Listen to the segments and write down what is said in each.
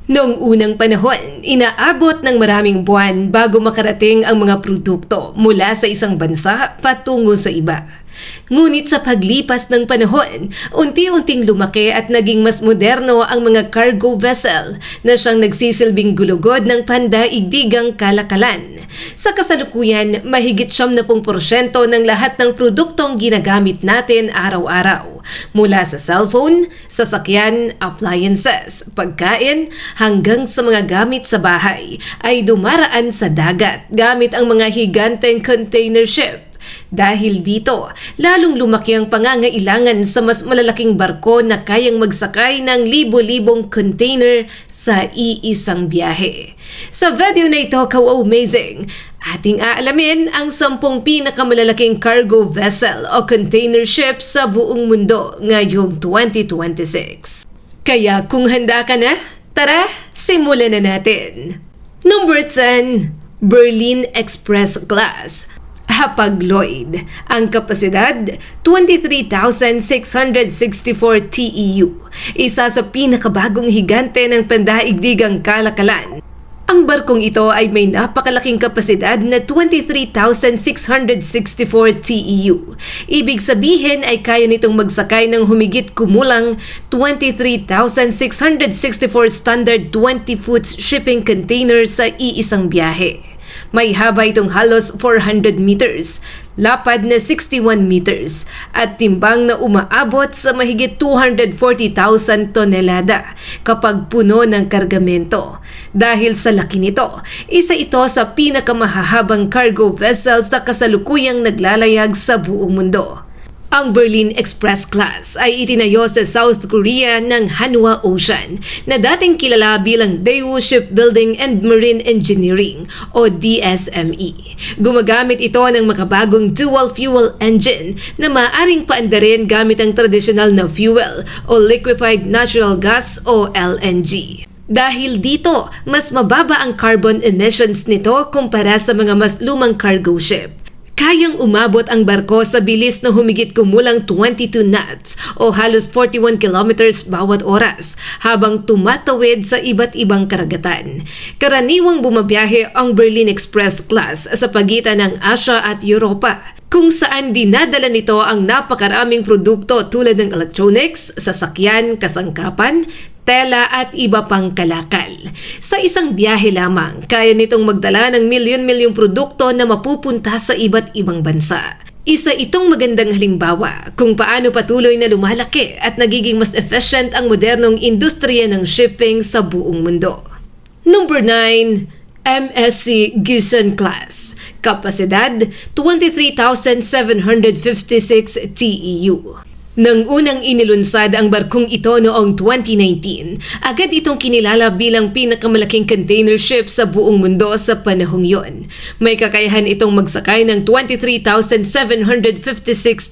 Noong unang panahon, inaabot ng maraming buwan bago makarating ang mga produkto mula sa isang bansa patungo sa iba. Ngunit sa paglipas ng panahon, unti-unting lumaki at naging mas moderno ang mga cargo vessel na siyang nagsisilbing gulugod ng pandaigdigang kalakalan. Sa kasalukuyan, mahigit 70% ng lahat ng produktong ginagamit natin araw-araw. Mula sa cellphone, sasakyan, appliances, pagkain, hanggang sa mga gamit sa bahay ay dumaraan sa dagat gamit ang mga higanteng container ship. Dahil dito, lalong lumaki ang pangangailangan sa mas malalaking barko na kayang magsakay ng libo-libong container sa iisang biyahe. Sa video na ito, Ka-Amazing, ating aalamin ang 10 pinakamalalaking cargo vessel o container ship sa buong mundo ngayong 2026. Kaya kung handa ka na, tara, simulan na natin. Number 10, Berlin Express Class. Hapag-Lloyd. Ang kapasidad, 23,664 TEU. Isa sa pinakabagong higante ng pandaigdigang kalakalan. Ang barkong ito ay may napakalaking kapasidad na 23,664 TEU. Ibig sabihin ay kaya nitong magsakay ng humigit kumulang 23,664 standard 20-foot shipping container sa iisang biyahe. May haba itong halos 400 meters, lapad na 61 meters, at timbang na umaabot sa mahigit 240,000 tonelada kapag puno ng kargamento. Dahil sa laki nito, isa ito sa pinakamahahabang cargo vessels na kasalukuyang naglalayag sa buong mundo. Ang Berlin Express Class ay itinayo sa South Korea ng Hanwha Ocean na dating kilala bilang Daewoo Shipbuilding and Marine Engineering o DSME. Gumagamit ito ng makabagong dual-fuel engine na maaaring paandarin gamit ang tradisyonal na fuel o liquefied natural gas o LNG. Dahil dito, mas mababa ang carbon emissions nito kumpara sa mga mas lumang cargo ship. Kayang umabot ang barko sa bilis na humigit kumulang 22 knots o halos 41 kilometers bawat oras habang tumatawid sa iba't ibang karagatan. Karaniwang bumabiyahe ang Berlin Express Class sa pagitan ng Asia at Europa, kung saan dinadala nito ang napakaraming produkto tulad ng electronics, sasakyan, kasangkapan, tela at iba pang kalakal. Sa isang biyahe lamang, kaya nitong magdala ng milyon-milyong produkto na mapupunta sa iba't ibang bansa. Isa itong magandang halimbawa kung paano patuloy na lumalaki at nagiging mas efficient ang modernong industriya ng shipping sa buong mundo. Number 9, MSC Guzon Class. Kapasidad, 23,756 TEU. Nang unang inilunsad ang barkong ito noong 2019, agad itong kinilala bilang pinakamalaking container ship sa buong mundo sa panahong yon. May kakayahan itong magsakay ng 23,756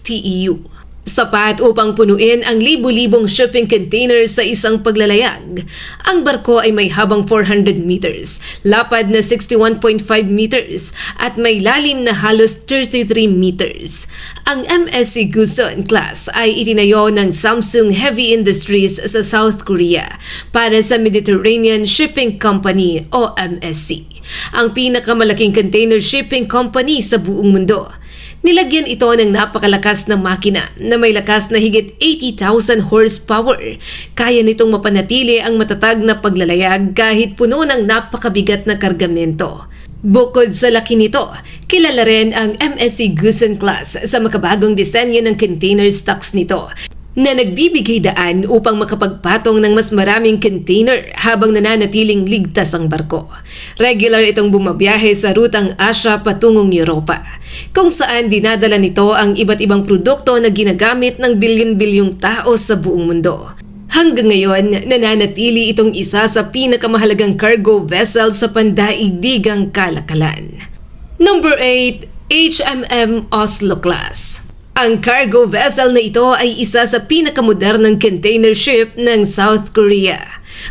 TEU. Sapat upang punuin ang libu-libong shipping containers sa isang paglalayag. Ang barko ay may habang 400 meters, lapad na 61.5 meters, at may lalim na halos 33 meters. Ang MSC Guzon Class ay itinayo ng Samsung Heavy Industries sa South Korea para sa Mediterranean Shipping Company o MSC, ang pinakamalaking container shipping company sa buong mundo. Nilagyan ito ng napakalakas na makina na may lakas na higit 80,000 horsepower. Kaya nitong mapanatili ang matatag na paglalayag kahit puno ng napakabigat na kargamento. Bukod sa laki nito, kilala rin ang MSC Guzon Class sa makabagong disenyo ng container stocks nito na nagbibigay daan upang makapagpatong ng mas maraming container habang nananatiling ligtas ang barko. Regular itong bumabiyahe sa rutang Asia patungong Europa, kung saan dinadala nito ang iba't ibang produkto na ginagamit ng bilyon-bilyong tao sa buong mundo. Hanggang ngayon, nananatili itong isa sa pinakamahalagang cargo vessel sa pandaigdigang kalakalan. Number 8, HMM Oslo Class. Ang cargo vessel na ito ay isa sa pinakamodernong container ship ng South Korea.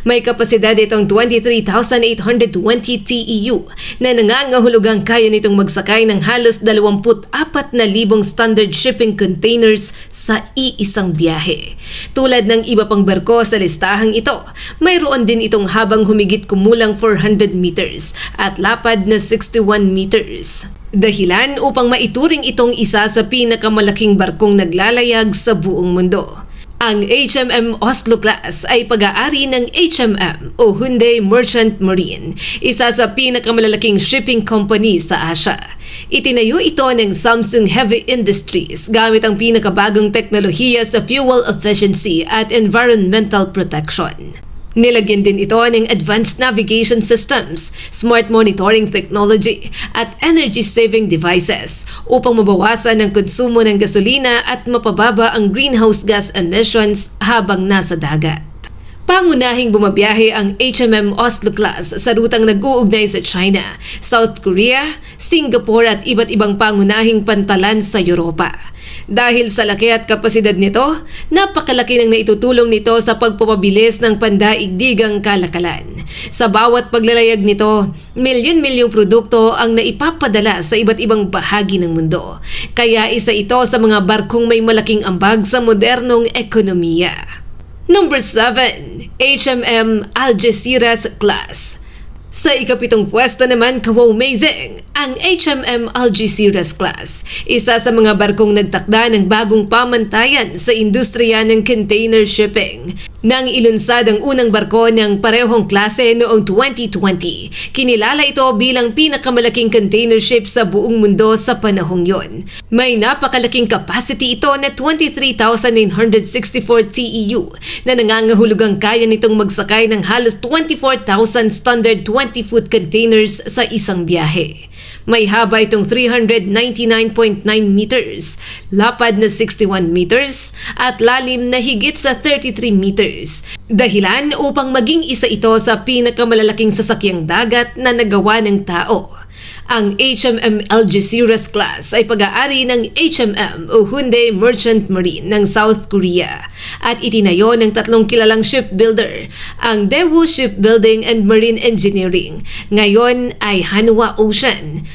May kapasidad itong 23,820 TEU na nangangahulugang kaya nitong magsakay ng halos 24,000 standard shipping containers sa iisang biyahe. Tulad ng iba pang barko sa listahang ito, mayroon din itong habang humigit kumulang 400 meters at lapad na 61 meters. Dahilan upang maituring itong isa sa pinakamalaking barkong naglalayag sa buong mundo. Ang HMM Oslo Class ay pag-aari ng HMM o Hyundai Merchant Marine, isa sa pinakamalalaking shipping company sa Asia. Itinayo ito ng Samsung Heavy Industries gamit ang pinakabagong teknolohiya sa fuel efficiency at environmental protection. Nilagyan din ito ng advanced navigation systems, smart monitoring technology at energy-saving devices upang mabawasan ang konsumo ng gasolina at mapababa ang greenhouse gas emissions habang nasa dagat. Pangunahing bumabiyahe ang HMM Oslo Class sa rutang nag-uugnay sa China, South Korea, Singapore at iba't ibang pangunahing pantalan sa Europa. Dahil sa laki at kapasidad nito, napakalaki ng naitutulong nito sa pagpapabilis ng pandaigdigang kalakalan. Sa bawat paglalayag nito, milyon-milyong produkto ang naipapadala sa iba't ibang bahagi ng mundo. Kaya isa ito sa mga barkong may malaking ambag sa modernong ekonomiya. Number 7. HMM Algeciras Class. Sa ikapitong pwesto naman, kaw-amazing ang HMM Algeciras Class, isa sa mga barkong nagtakda ng bagong pamantayan sa industriya ng container shipping. Nang ilunsad ang unang barko ng parehong klase noong 2020, kinilala ito bilang pinakamalaking container ship sa buong mundo sa panahong yon. May napakalaking capacity ito na 23,964 TEU na nangangahulugang kaya nitong magsakay ng halos 24,000 standard 20-foot containers sa isang biyahe. May haba itong 399.9 meters, lapad na 61 meters, at lalim na higit sa 33 meters. Dahilan upang maging isa ito sa pinakamalalaking sasakyang dagat na nagawa ng tao. Ang HMM Algeciras Class ay pag-aari ng HMM o Hyundai Merchant Marine ng South Korea at itinayo ng tatlong kilalang shipbuilder, ang Daewoo Shipbuilding and Marine Engineering, ngayon ay Hanwha Ocean,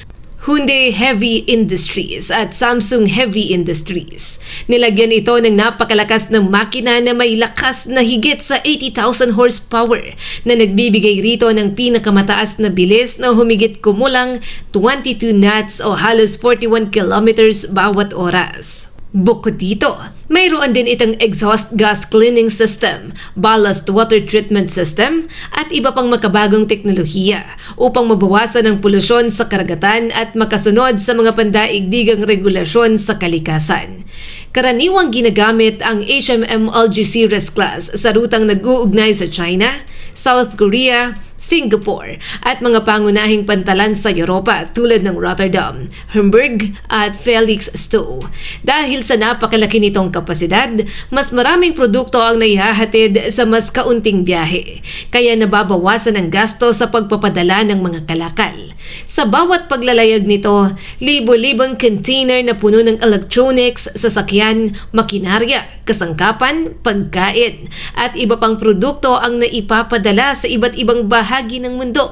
Hyundai Heavy Industries at Samsung Heavy Industries. Nilagyan ito ng napakalakas na makina na may lakas na higit sa 80,000 horsepower na nagbibigay rito ng pinakamataas na bilis na humigit kumulang 22 knots o halos 41 kilometers bawat oras. Bukod dito, mayroon din itong exhaust gas cleaning system, ballast water treatment system at iba pang makabagong teknolohiya upang mabawasan ang polusyon sa karagatan at makasunod sa mga pandaigdigang regulasyon sa kalikasan. Karaniwang ginagamit ang HMM Algeciras Class sa rutang nag-uugnay sa China, South Korea, Singapore at mga pangunahing pantalan sa Europa tulad ng Rotterdam, Hamburg at Felixstowe. Dahil sa napakalaki nitong kapasidad, mas maraming produkto ang naihahatid sa mas kaunting biyahe, kaya nababawasan ang gasto sa pagpapadala ng mga kalakal. Sa bawat paglalayag nito, libo-libong container na puno ng electronics, sasakyan, makinarya, kasangkapan, pagkain at iba pang produkto ang naipapadala sa iba't ibang bahagi ng mundo.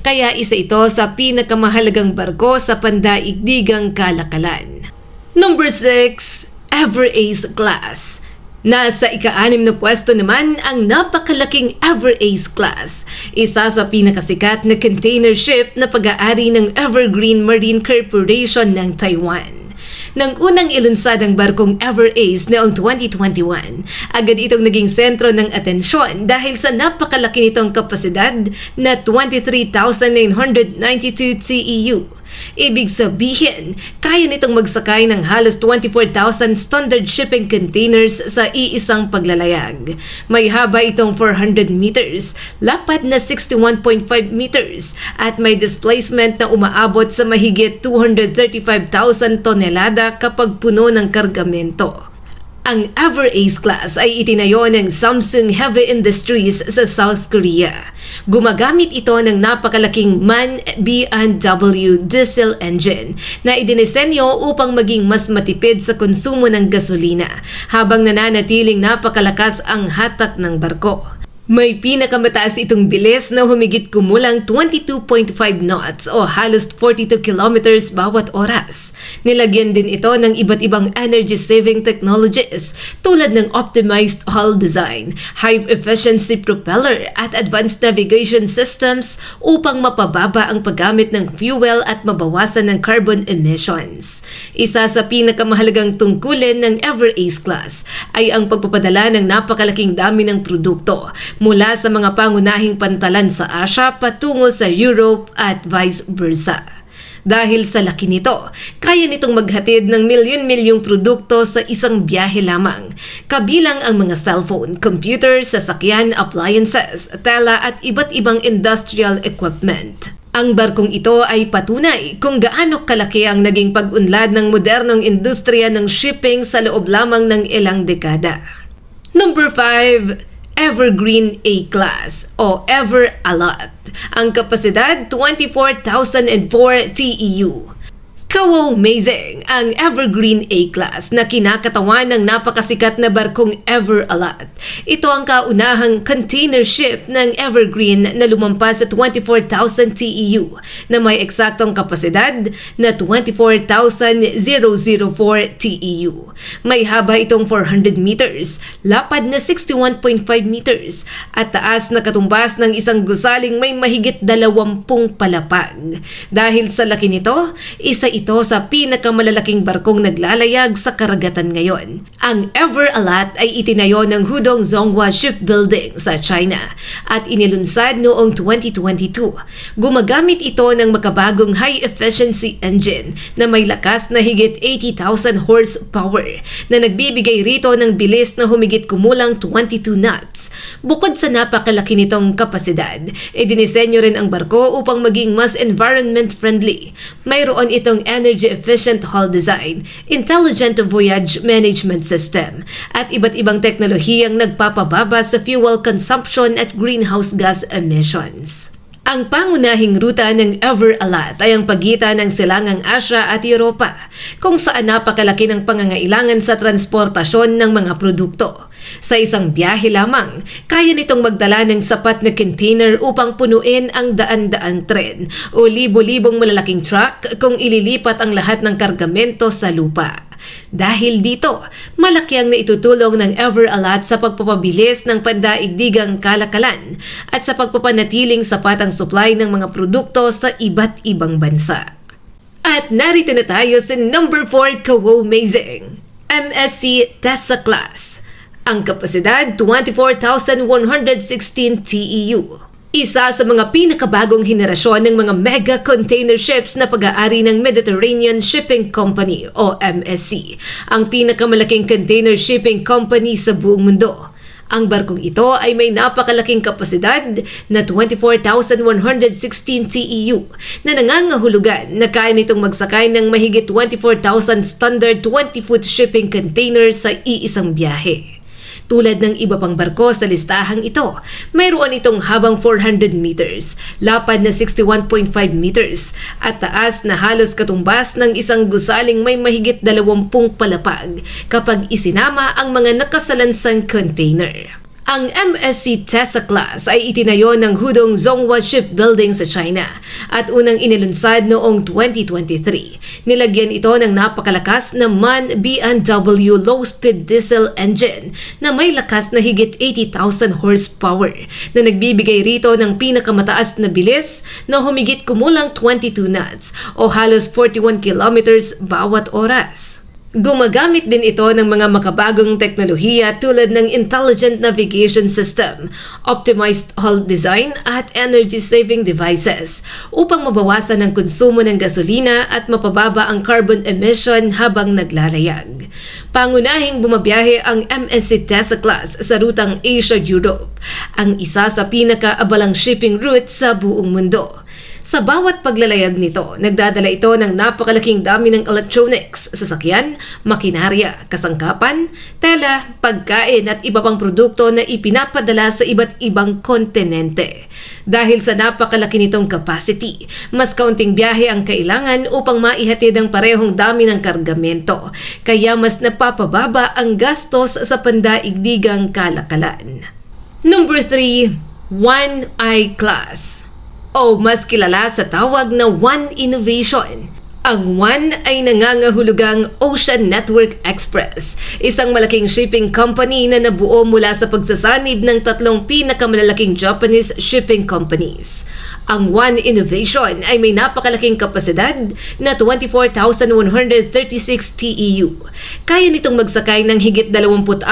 Kaya isa ito sa pinakamahalagang barko sa pandaigdigang kalakalan. Number 6. Ever-Ace Class. Nasa ika-6 na pwesto naman ang napakalaking Ever-Ace Class, isa sa pinakasikat na container ship na pag-aari ng Evergreen Marine Corporation ng Taiwan. Nang unang ilunsad ang barkong Ever-Ace noong 2021, agad itong naging sentro ng atensyon dahil sa napakalaki nitong kapasidad na 23,992 TEU. Ibig sabihin, kaya nitong magsakay ng halos 24,000 standard shipping containers sa iisang paglalayag. May haba itong 400 meters, lapad na 61.5 meters, at may displacement na umaabot sa mahigit 235,000 tonelada kapag puno ng kargamento. Ang Ever-Ace Class ay itinayo ng Samsung Heavy Industries sa South Korea. Gumagamit ito ng napakalaking MAN B&W diesel engine na idinisenyo upang maging mas matipid sa konsumo ng gasolina habang nananatiling napakalakas ang hatak ng barko. May pinakamataas itong bilis na humigit kumulang 22.5 knots o halos 42 kilometers bawat oras. Nilagyan din ito ng iba't ibang energy-saving technologies tulad ng optimized hull design, high-efficiency propeller at advanced navigation systems upang mapababa ang paggamit ng fuel at mabawasan ng carbon emissions. Isa sa pinakamahalagang tungkulin ng Ever Ace Class ay ang pagpapadala ng napakalaking dami ng produkto mula sa mga pangunahing pantalan sa Asia patungo sa Europe at vice versa. Dahil sa laki nito, kaya nitong maghatid ng milyon-milyong produkto sa isang biyahe lamang, kabilang ang mga cellphone, computer, sasakyan, appliances, tela at iba't ibang industrial equipment. Ang barkong ito ay patunay kung gaano kalaki ang naging pag-unlad ng modernong industriya ng shipping sa loob lamang ng ilang dekada. Number 5. Evergreen A-Class o Ever Alert. Ang kapasidad 24,004 TEU. Kawo-amazing ang Evergreen A-Class na kinakatawan ng napakasikat na barkong Ever Alert. Ito ang kaunahang container ship ng Evergreen na lumampas sa 24,000 TEU na may eksaktong kapasidad na 24,004 TEU. May haba itong 400 meters, lapad na 61.5 meters at taas na katumbas ng isang gusaling may mahigit 20 palapag. Dahil sa laki nito, isa ito sa pinakamalalaking barkong naglalayag sa karagatan ngayon. Ang Ever Alert ay itinayo ng Hudong Zonghua Shipbuilding sa China at inilunsad noong 2022. Gumagamit ito ng makabagong high-efficiency engine na may lakas na higit 80,000 horsepower na nagbibigay rito ng bilis na humigit kumulang 22 knots. Bukod sa napakalaki nitong kapasidad, idinisenyo rin ang barko upang maging mas environment-friendly. Mayroon itong energy-efficient hull design, intelligent voyage management system, at iba't ibang teknolohiyang nagpapababa sa fuel consumption at greenhouse gas emissions. Ang pangunahing ruta ng Ever Alert ay ang pagitan ng silangang Asya at Europa, kung saan napakalaki ng pangangailangan sa transportasyon ng mga produkto. Sa isang biyahe lamang, kaya nitong magdala ng sapat na container upang punuin ang daan-daang tren o libo-libong malalaking truck kung ililipat ang lahat ng kargamento sa lupa. Dahil dito, malaki ang naitutulong ng Ever Alert sa pagpapabilis ng pandaigdigang kalakalan at sa pagpapanatiling sapat ang supply ng mga produkto sa iba't ibang bansa. At narito na tayo sa number 4 Kawo-amazing, MSC Tessa Class. Ang kapasidad 24,116 TEU. Isa sa mga pinakabagong henerasyon ng mga mega container ships na pag-aari ng Mediterranean Shipping Company o MSC, ang pinakamalaking container shipping company sa buong mundo. Ang barkong ito ay may napakalaking kapasidad na 24,116 TEU na nangangahulugan na kaya nitong magsakay ng mahigit 24,000 standard 20-foot shipping containers sa iisang biyahe. Tulad ng iba pang barko sa listahang ito, mayroon itong habang 400 meters, lapad na 61.5 meters, at taas na halos katumbas ng isang gusaling may mahigit 20 palapag kapag isinama ang mga nakasalansang container. Ang MSC Tessa Class ay itinayo ng Hudong Zonghua Shipbuilding sa China at unang inilunsad noong 2023. Nilagyan ito ng napakalakas na MAN B&W low-speed diesel engine na may lakas na higit 80,000 horsepower na nagbibigay rito ng pinakamataas na bilis na humigit kumulang 22 knots o halos 41 kilometers bawat oras. Gumagamit din ito ng mga makabagong teknolohiya tulad ng Intelligent Navigation System, Optimized Hull Design at Energy-Saving Devices upang mabawasan ang konsumo ng gasolina at mapababa ang carbon emission habang naglalayag. Pangunahing bumabiyahe ang MSC Tessa Class sa rutang Asia-Europe, ang isa sa pinakaabalang shipping route sa buong mundo. Sa bawat paglalayag nito, nagdadala ito ng napakalaking dami ng electronics, sasakyan, makinarya, kasangkapan, tela, pagkain at iba pang produkto na ipinapadala sa iba't ibang kontinente. Dahil sa napakalaki nitong capacity, mas kaunting biyahe ang kailangan upang maihatid ang parehong dami ng kargamento, kaya mas napapababa ang gastos sa pandaigdigang kalakalan. Number 3, One I-Class o mas kilala sa tawag na One Innovation. Ang One ay nangangahulugang Ocean Network Express, isang malaking shipping company na nabuo mula sa pagsasanib ng tatlong pinakamalalaking Japanese shipping companies. Ang One Innovation ay may napakalaking kapasidad na 24,136 TEU. Kaya nitong magsakay ng higit 24,000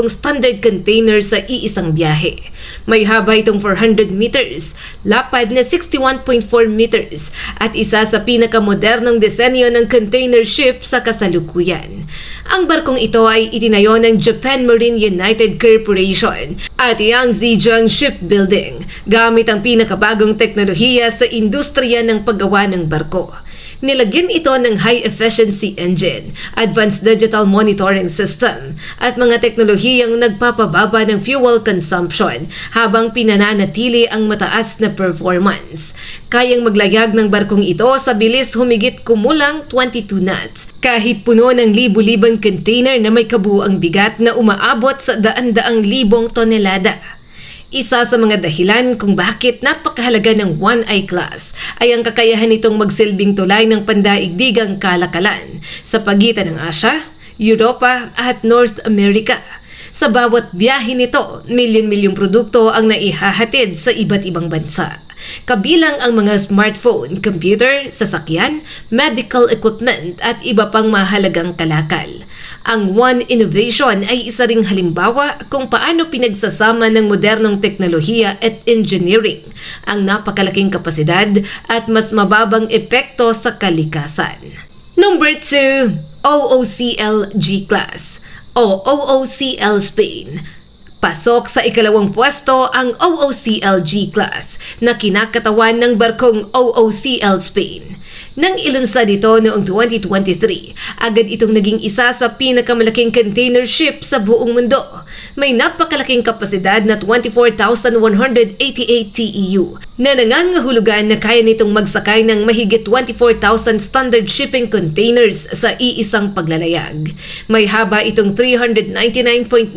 standard containers sa iisang biyahe. May haba itong 400 meters, lapad na 61.4 meters at isa sa pinakamodernong disenyo ng container ship sa kasalukuyan. Ang barkong ito ay itinayo ng Japan Marine United Corporation at Yang Zhejiang Shipbuilding gamit ang pinakabagong teknolohiya sa industriya ng paggawa ng barko. Nilagyan ito ng high-efficiency engine, advanced digital monitoring system, at mga teknolohiyang nagpapababa ng fuel consumption habang pinananatili ang mataas na performance. Kayang maglayag ng barkong ito sa bilis humigit kumulang 22 knots, kahit puno ng libu-libang container na may kabuuang bigat na umaabot sa daan-daang libong tonelada. Isa sa mga dahilan kung bakit napakahalaga ng One I-Class ay ang kakayahan nitong magsilbing tulay ng pandaigdigang kalakalan sa pagitan ng Asia, Europa at North America. Sa bawat biyahe nito, milyon-milyong produkto ang naihahatid sa iba't ibang bansa. Kabilang ang mga smartphone, computer, sasakyan, medical equipment at iba pang mahalagang kalakal. Ang One Innovation ay isa ring halimbawa kung paano pinagsasama ng modernong teknolohiya at engineering ang napakalaking kapasidad at mas mababang epekto sa kalikasan. Number 2, OOCL G-Class o OOCL Spain. Pasok sa ikalawang pwesto ang OOCL G-Class na kinakatawan ng barkong OOCL Spain. Nang ilunsad ito noong 2023, agad itong naging isa sa pinakamalaking container ship sa buong mundo. May napakalaking kapasidad na 24,188 TEU na nangangahulugan na kaya nitong magsakay ng mahigit 24,000 standard shipping containers sa iisang paglalayag. May haba itong 399.99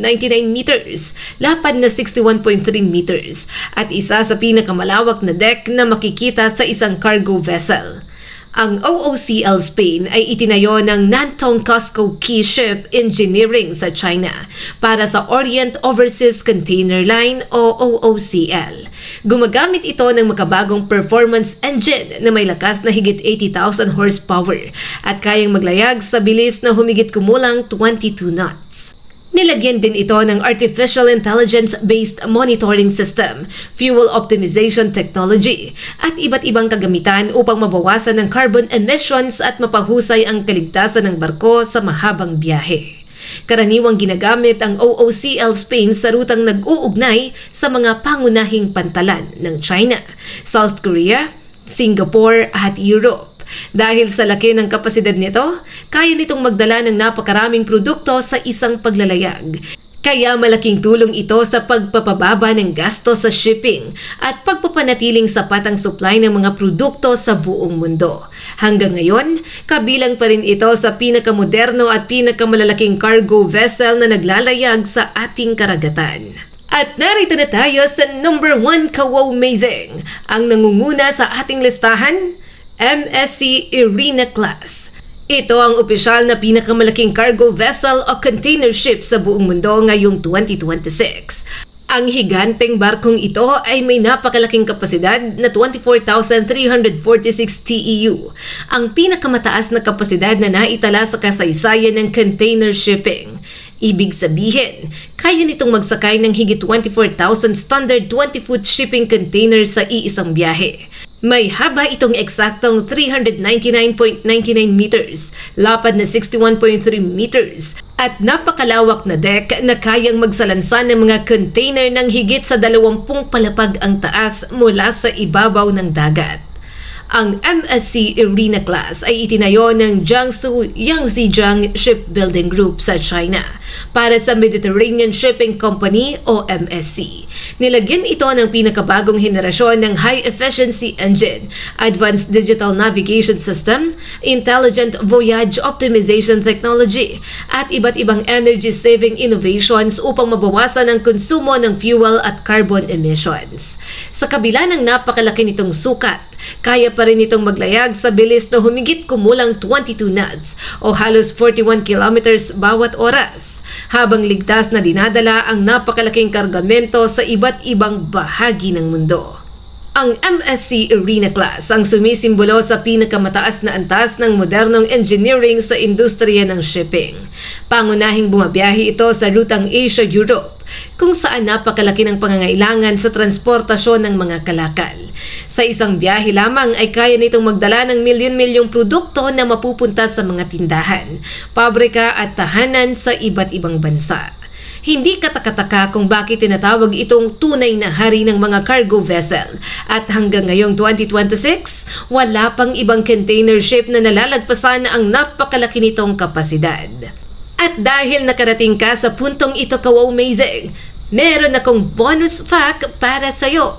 meters, lapad na 61.3 meters, at isa sa pinakamalawak na deck na makikita sa isang cargo vessel. Ang OOCL Spain ay itinayo ng Nantong Cosco Key Ship Engineering sa China para sa Orient Overseas Container Line o OOCL. Gumagamit ito ng makabagong performance engine na may lakas na higit 80,000 horsepower at kayang maglayag sa bilis na humigit kumulang 22 knots. Nilagyan din ito ng artificial intelligence-based monitoring system, fuel optimization technology, at iba't ibang kagamitan upang mabawasan ng carbon emissions at mapahusay ang kaligtasan ng barko sa mahabang biyahe. Karaniwang ginagamit ang OOCL Spain sa rutang nag-uugnay sa mga pangunahing pantalan ng China, South Korea, Singapore at Europe. Dahil sa laki ng kapasidad nito, kaya nitong magdala ng napakaraming produkto sa isang paglalayag. Kaya malaking tulong ito sa pagpapababa ng gasto sa shipping at pagpapanatiling sapat ang supply ng mga produkto sa buong mundo. Hanggang ngayon, kabilang pa rin ito sa pinakamoderno at pinakamalalaking cargo vessel na naglalayag sa ating karagatan. At narito na tayo sa number 1 ka-wow-mazing. Ang nangunguna sa ating listahan, MSC Irina Class. Ito ang opisyal na pinakamalaking cargo vessel o container ship sa buong mundo ngayong 2026. Ang higanteng barkong ito ay may napakalaking kapasidad na 24,346 TEU, ang pinakamataas na kapasidad na naitala sa kasaysayan ng container shipping. Ibig sabihin, kaya nitong magsakay ng higit 24,000 standard 20-foot shipping containers sa iisang biyahe. May haba itong eksaktong 399.99 meters, lapad na 61.3 meters, at napakalawak na deck na kayang magsalansan ng mga container ng higit sa 20 palapag ang taas mula sa ibabaw ng dagat. Ang MSC Arena class ay itinayo ng Jiangsu Yangzijiang Shipbuilding Group sa China para sa Mediterranean Shipping Company o MSC. Nilagyan ito ng pinakabagong henerasyon ng high-efficiency engine, advanced digital navigation system, intelligent voyage optimization technology, at iba't ibang energy-saving innovations upang mabawasan ang konsumo ng fuel at carbon emissions. Sa kabila ng napakalaki nitong sukat, kaya pa rin itong maglayag sa bilis na humigit kumulang 22 knots o halos 41 kilometers bawat oras, habang ligtas na dinadala ang napakalaking kargamento sa iba't ibang bahagi ng mundo. Ang MSC Arena class ang sumisimbolo sa pinakamataas na antas ng modernong engineering sa industriya ng shipping. Pangunahing bumabiyahe ito sa rutang Asia-Europe, kung saan napakalaki ng pangangailangan sa transportasyon ng mga kalakal. Sa isang biyahe lamang ay kaya nitong magdala ng milyon-milyong produkto na mapupunta sa mga tindahan, pabrika at tahanan sa iba't ibang bansa. Hindi katakataka kung bakit tinatawag itong tunay na hari ng mga cargo vessel, at hanggang ngayong 2026, wala pang ibang container ship na nalalagpasan ang napakalaki nitong kapasidad. At dahil nakarating ka sa puntong ito ka-amazing, meron akong bonus fact para sa'yo.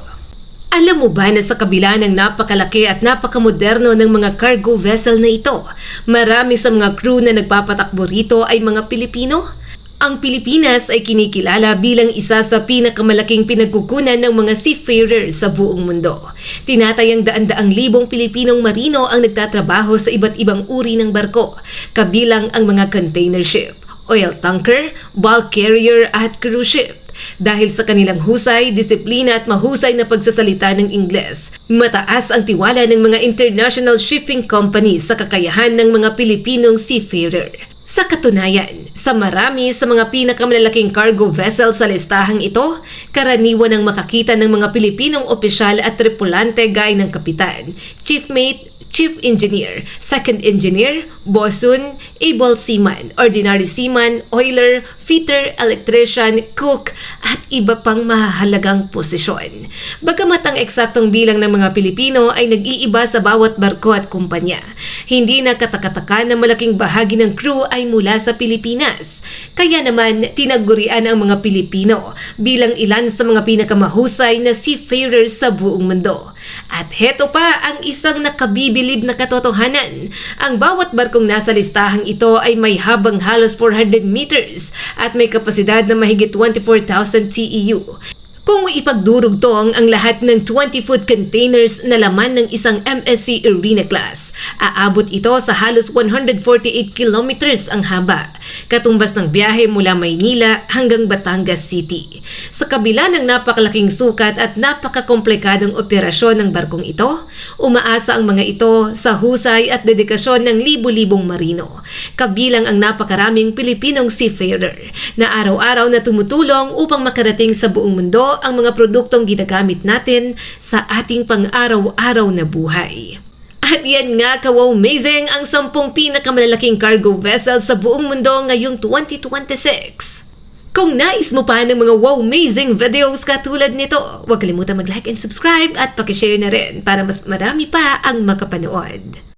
Alam mo ba na sa kabila ng napakalaki at napakamoderno ng mga cargo vessel na ito, marami sa mga crew na nagpapatakbo rito ay mga Pilipino? Ang Pilipinas ay kinikilala bilang isa sa pinakamalaking pinagkukunan ng mga seafarers sa buong mundo. Tinatayang daan-daang libong Pilipinong marino ang nagtatrabaho sa iba't ibang uri ng barko, kabilang ang mga container ship, oil tanker, bulk carrier at cruise ship. Dahil sa kanilang husay, disiplina at mahusay na pagsasalita ng Ingles, mataas ang tiwala ng mga international shipping companies sa kakayahan ng mga Pilipinong seafarer. Sa katunayan, sa marami sa mga pinakamalalaking cargo vessel sa listahang ito, karaniwan ang makakita ng mga Pilipinong opisyal at tripulante gaya ng kapitan, chief mate, chief engineer, second engineer, bosun, able seaman, ordinary seaman, oiler, fitter, electrician, cook, at iba pang mahahalagang posisyon. Bagamat ang eksaktong bilang ng mga Pilipino ay nag-iiba sa bawat barko at kumpanya, hindi na katakataka na malaking bahagi ng crew ay mula sa Pilipinas. Kaya naman, tinagurian ang mga Pilipino bilang ilan sa mga pinakamahusay na seafarers sa buong mundo. At heto pa ang isang nakabibilib na katotohanan. Ang bawat barkong nasa listahang ito ay may habang halos 400 meters at may kapasidad na mahigit 24,000 TEU. Kung ipagdurugtong ang lahat ng 20-foot containers na laman ng isang MSC Arena class, aabot ito sa halos 148 kilometers ang haba, katumbas ng biyahe mula Maynila hanggang Batangas City. Sa kabila ng napakalaking sukat at napakakomplikadong operasyon ng barkong ito, umaasa ang mga ito sa husay at dedikasyon ng libu-libong marino, kabilang ang napakaraming Pilipinong seafarer na araw-araw na tumutulong upang makarating sa buong mundo ang mga produktong ginagamit natin sa ating pang-araw-araw na buhay. At yan nga ka-amazing ang 10 pinakamalalaking cargo vessel sa buong mundo ngayong 2026. Kung nais mo pa ng mga wow-amazing videos katulad nito, huwag kalimutan mag-like and subscribe at pakishare na rin para mas marami pa ang makapanood.